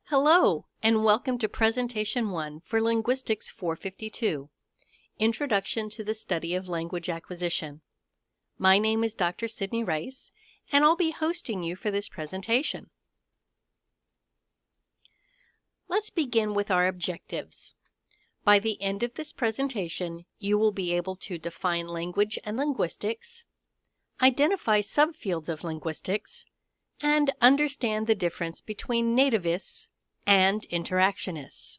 Hello, and welcome to Presentation 1 for Linguistics 452, Introduction to the Study of Language Acquisition. My name is Dr. Sydney Rice, and I'll be hosting you for this presentation. Let's begin with our objectives. By the end of this presentation, you will be able to define language and linguistics, identify subfields of linguistics, and understand the difference between nativists and interactionists.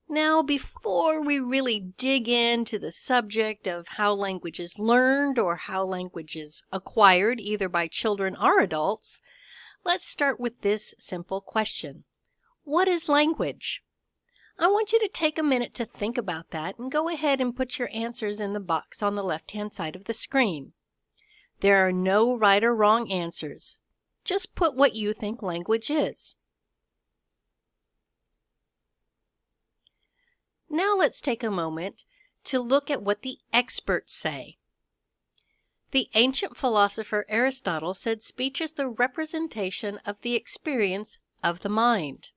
Now, before we really dig into the subject of how language is learned or how language is acquired either by children or adults, let's start with this simple question. What is language? I want you to take a minute to think about that and go ahead and put your answers in the box on the left-hand side of the screen. There are no right or wrong answers. Just put what you think language is. Now let's take a moment to look at what the experts say. The ancient philosopher Aristotle said speech is the representation of the experience of the mind.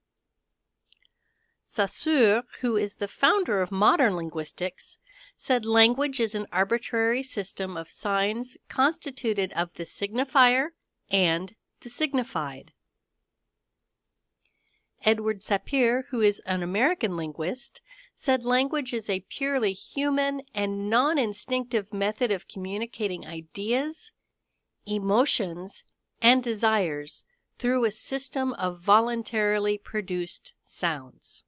Saussure, who is the founder of modern linguistics, said language is an arbitrary system of signs constituted of the signifier and the signified. Edward Sapir, who is an American linguist, said language is a purely human and non-instinctive method of communicating ideas, emotions, and desires through a system of voluntarily produced sounds.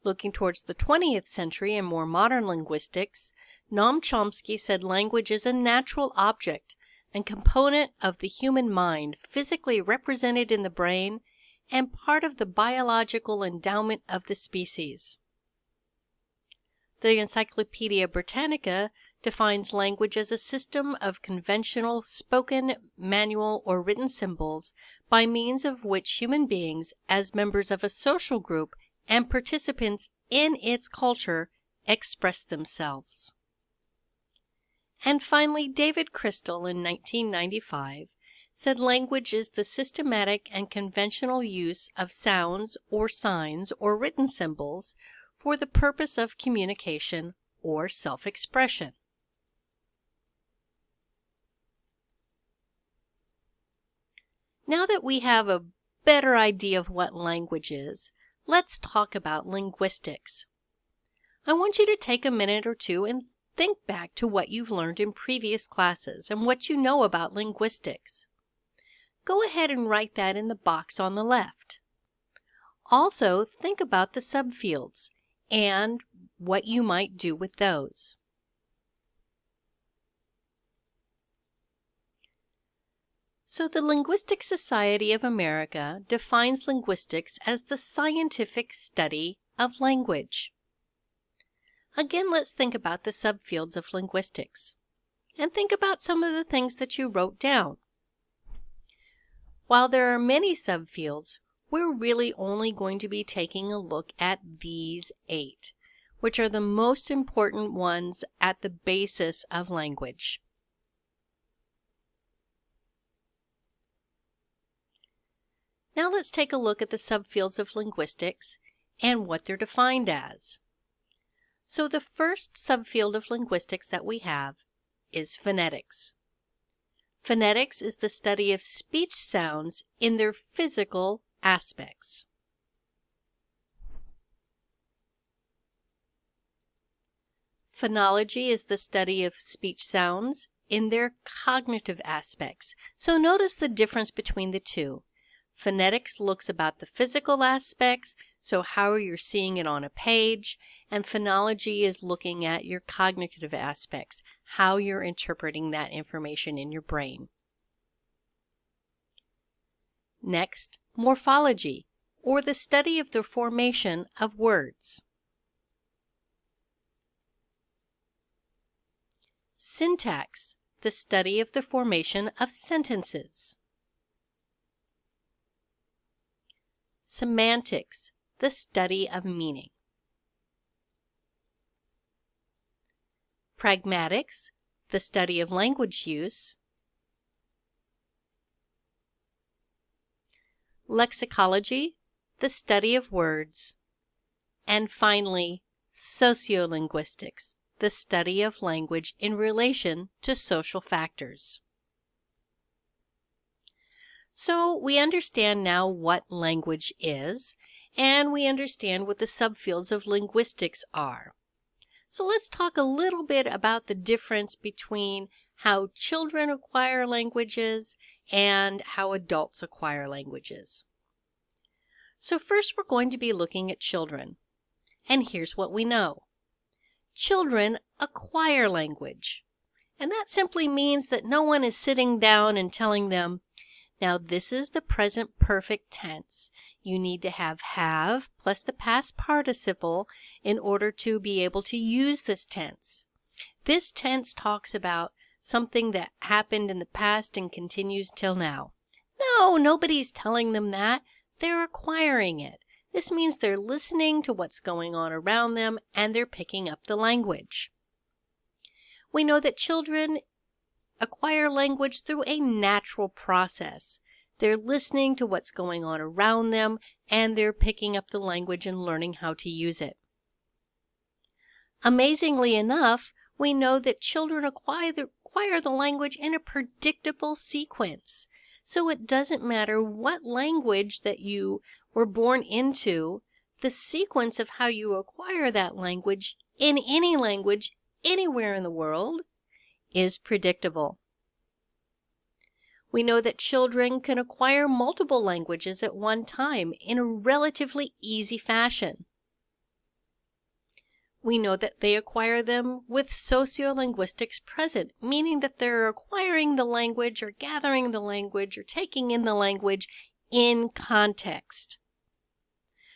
Looking towards the 20th century and more modern linguistics, Noam Chomsky said language is a natural object and component of the human mind, physically represented in the brain and part of the biological endowment of the species. The Encyclopedia Britannica defines language as a system of conventional spoken, manual, or written symbols by means of which human beings, as members of a social group and participants in its culture, express themselves. And finally, David Crystal in 1995 said language is the systematic and conventional use of sounds or signs or written symbols for the purpose of communication or self-expression. Now that we have a better idea of what language is, let's talk about linguistics. I want you to take a minute or two and think back to what you've learned in previous classes and what you know about linguistics. Go ahead and write that in the box on the left. Also, think about the subfields and what you might do with those. So the Linguistic Society of America defines linguistics as the scientific study of language. Again, let's think about the subfields of linguistics, and think about some of the things that you wrote down. While there are many subfields, we're really only going to be taking a look at these 8, which are the most important ones at the basis of language. Now let's take a look at the subfields of linguistics and what they're defined as. So the first subfield of linguistics that we have is phonetics. Phonetics is the study of speech sounds in their physical aspects. Phonology is the study of speech sounds in their cognitive aspects. So notice the difference between the two. Phonetics looks about the physical aspects, so how you're seeing it on a page, and phonology is looking at your cognitive aspects, how you're interpreting that information in your brain. Next, morphology, or the study of the formation of words. Syntax, the study of the formation of sentences. Semantics, the study of meaning. Pragmatics, the study of language use. lexicology, the study of words, and finally, sociolinguistics, the study of language in relation to social factors. So we understand now what language is, and we understand what the subfields of linguistics are. So let's talk a little bit about the difference between how children acquire languages and how adults acquire languages. So first we're going to be looking at children. And here's what we know. Children acquire language. And that simply means that no one is sitting down and telling them, now this is the present perfect tense. You need to have plus the past participle in order to be able to use this tense. This tense talks about something that happened in the past and continues till now. No, nobody's telling them that. They're acquiring it. This means they're listening to what's going on around them and they're picking up the language. We know that children acquire language through a natural process. They're listening to what's going on around them and they're picking up the language and learning how to use it. Amazingly enough, we know that children acquire the language in a predictable sequence. So it doesn't matter what language that you were born into, the sequence of how you acquire that language in any language anywhere in the world is predictable. We know that children can acquire multiple languages at one time in a relatively easy fashion. We know that they acquire them with sociolinguistics present, meaning that they're acquiring the language or gathering the language or taking in the language in context.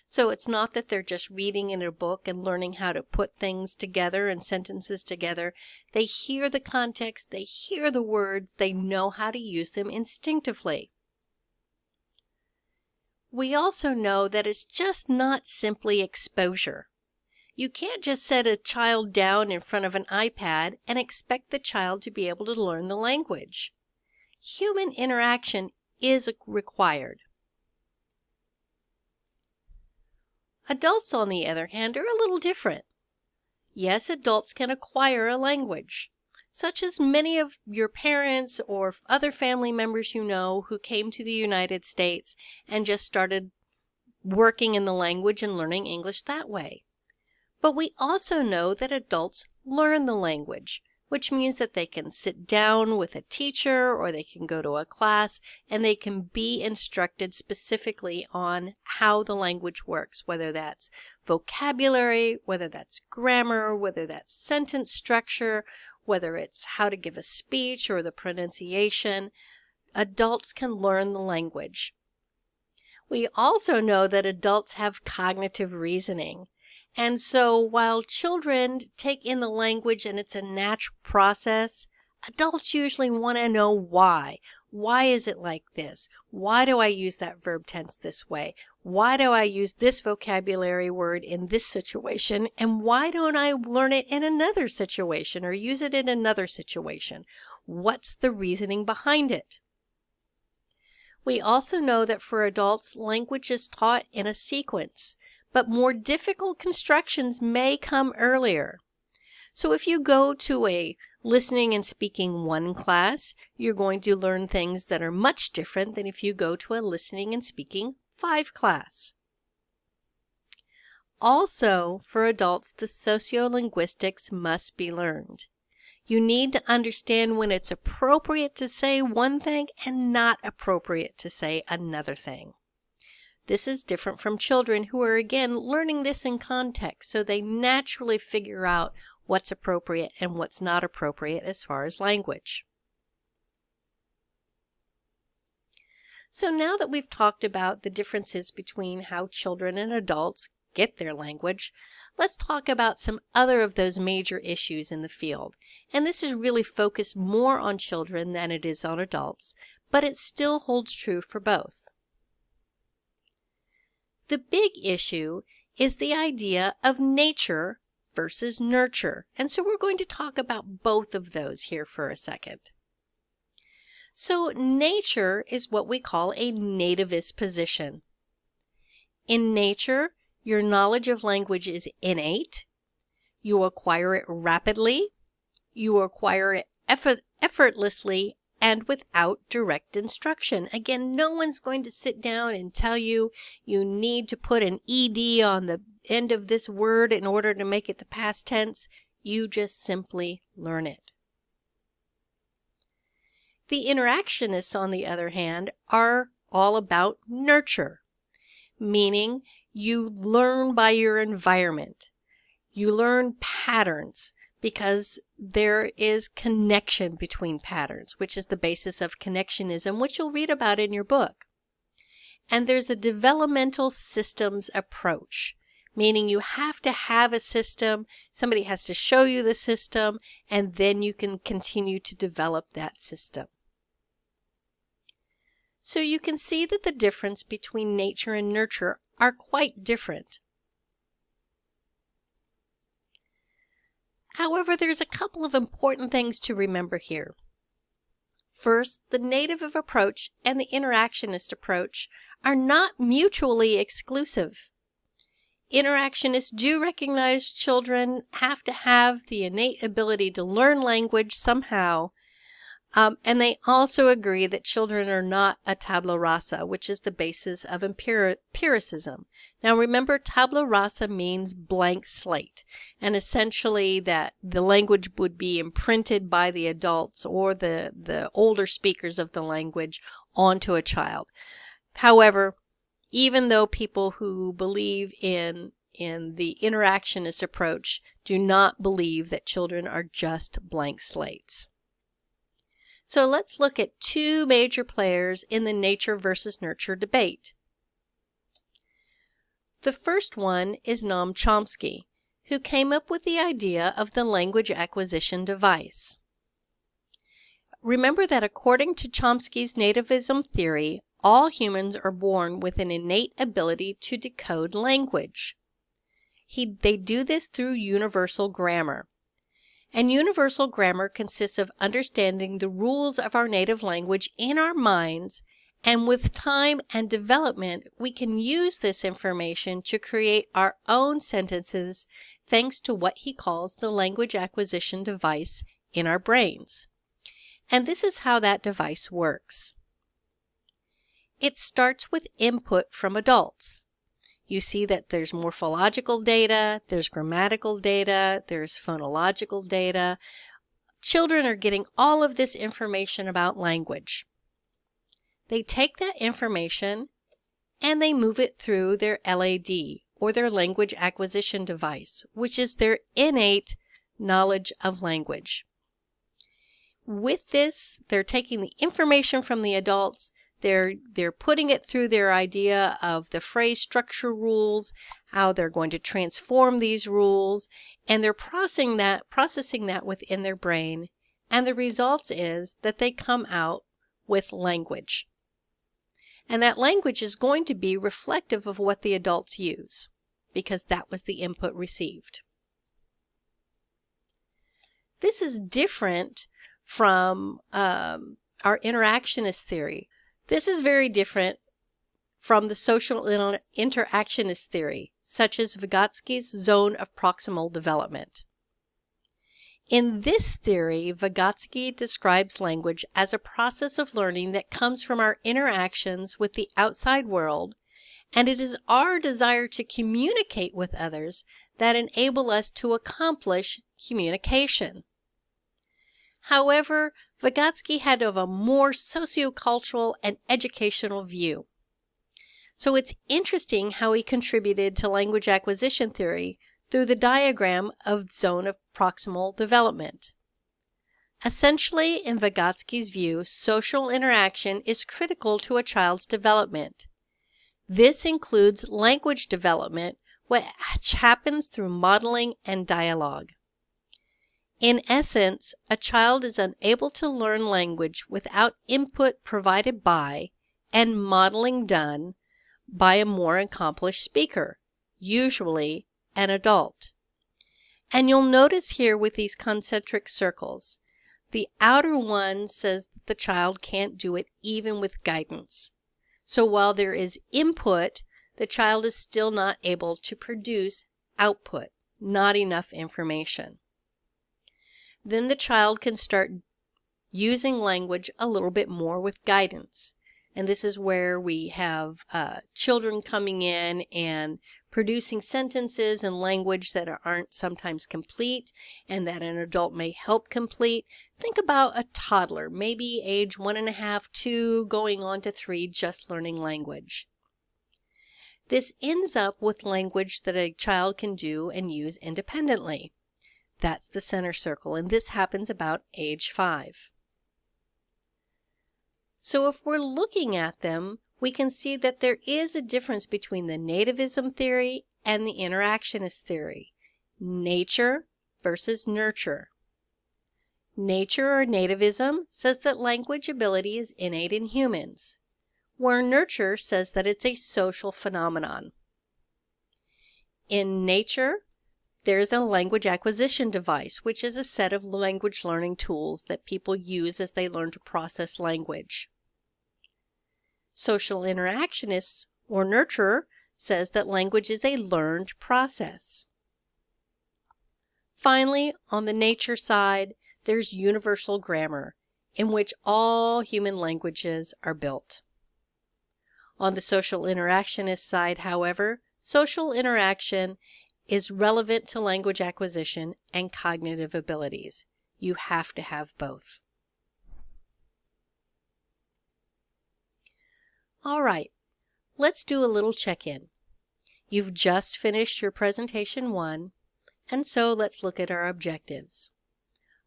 So it's not that they're just reading in a book and learning how to put things together and sentences together. They hear the context, they hear the words, they know how to use them instinctively. We also know that it's just not simply exposure. You can't just set a child down in front of an iPad and expect the child to be able to learn the language. Human interaction is required. Adults, on the other hand, are a little different. Yes, adults can acquire a language, such as many of your parents or other family members you know who came to the United States and just started working in the language and learning English that way. But we also know that adults learn the language, which means that they can sit down with a teacher or they can go to a class and they can be instructed specifically on how the language works, whether that's vocabulary, whether that's grammar, whether that's sentence structure, whether it's how to give a speech or the pronunciation. Adults can learn the language. We also know that adults have cognitive reasoning. And so while children take in the language and it's a natural process, adults usually want to know why. Why is it like this? Why do I use that verb tense this way? Why do I use this vocabulary word in this situation? And why don't I learn it in another situation or use it in another situation? What's the reasoning behind it? We also know that for adults, language is taught in a sequence. But more difficult constructions may come earlier. So if you go to a listening and speaking 1 class, you're going to learn things that are much different than if you go to a listening and speaking 5 class. Also, for adults, the sociolinguistics must be learned. You need to understand when it's appropriate to say one thing and not appropriate to say another thing. This is different from children who are again learning this in context, so they naturally figure out what's appropriate and what's not appropriate as far as language. So now that we've talked about the differences between how children and adults get their language, let's talk about some other of those major issues in the field. And this is really focused more on children than it is on adults, but it still holds true for both. The big issue is the idea of nature versus nurture. And so we're going to talk about both of those here for a second. So nature is what we call a nativist position. In nature, your knowledge of language is innate. You acquire it rapidly. You acquire it effortlessly and without direct instruction. Again, no one's going to sit down and tell you you need to put an ed on the end of this word in order to make it the past tense. You just simply learn it. The interactionists, on the other hand, are all about nurture, meaning you learn by your environment. You learn patterns because there is connection between patterns, which is the basis of connectionism, which you'll read about in your book. And there's a developmental systems approach, meaning you have to have a system, somebody has to show you the system, and then you can continue to develop that system. So you can see that the difference between nature and nurture are quite different. However, there's a couple of important things to remember here. First, the native approach and the interactionist approach are not mutually exclusive. Interactionists do recognize children have to have the innate ability to learn language somehow, and they also agree that children are not a tabula rasa, which is the basis of empiricism. Now remember, tabula rasa means blank slate, and essentially that the language would be imprinted by the adults or the older speakers of the language onto a child. However, even though people who believe in the interactionist approach do not believe that children are just blank slates. So let's look at two major players in the nature versus nurture debate. The first one is Noam Chomsky, who came up with the idea of the language acquisition device. Remember that according to Chomsky's nativism theory, all humans are born with an innate ability to decode language. They do this through universal grammar. And universal grammar consists of understanding the rules of our native language in our minds, and with time and development, we can use this information to create our own sentences thanks to what he calls the language acquisition device in our brains. And this is how that device works. It starts with input from adults. You see that there's morphological data, there's grammatical data, there's phonological data. Children are getting all of this information about language. They take that information and they move it through their LAD, or their language acquisition device, which is their innate knowledge of language. With this, they're taking the information from the adults, they're putting it through their idea of the phrase structure rules, how they're going to transform these rules, and they're processing that within their brain, and the result is that they come out with language. And that language is going to be reflective of what the adults use, because that was the input received. This is different from our interactionist theory. This is very different from the social interactionist theory, such as Vygotsky's zone of proximal development. In this theory, Vygotsky describes language as a process of learning that comes from our interactions with the outside world, and it is our desire to communicate with others that enable us to accomplish communication. However, Vygotsky had of a more sociocultural and educational view. So it's interesting how he contributed to language acquisition theory through the diagram of zone of proximal development. Essentially, in Vygotsky's view, social interaction is critical to a child's development. This includes language development, which happens through modeling and dialogue. In essence, a child is unable to learn language without input provided by and modeling done by a more accomplished speaker, usually an adult. And you'll notice here with these concentric circles The outer one says that the child can't do it even with guidance. So while there is input, the child is still not able to produce output, not enough information. Then the child can start using language a little bit more with guidance. And this is where we have children coming in and producing sentences in language that aren't sometimes complete and that an adult may help complete. Think about a toddler, maybe age 1.5, 2, going on to 3, just learning language. This ends up with language that a child can do and use independently. That's the center circle, and this happens about age 5. So if we're looking at them, we can see that there is a difference between the nativism theory and the interactionist theory. Nature versus nurture. Nature or nativism says that language ability is innate in humans, where nurture says that it's a social phenomenon. In nature, there's a language acquisition device, which is a set of language learning tools that people use as they learn to process language. Social interactionists or nurturer says that language is a learned process. Finally, on the nature side, there's universal grammar, in which all human languages are built. On the social interactionist side, however, social interaction is relevant to language acquisition and cognitive abilities. You have to have both. All right, let's do a little check-in. You've just finished your presentation 1, and so let's look at our objectives.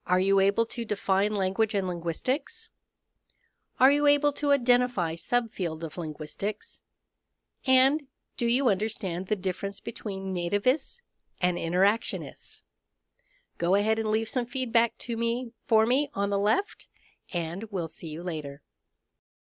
Are you able to define language and linguistics? Are you able to identify subfield of linguistics? And do you understand the difference between nativists and interactionists? Go ahead and leave some feedback for me on the left, and we'll see you later.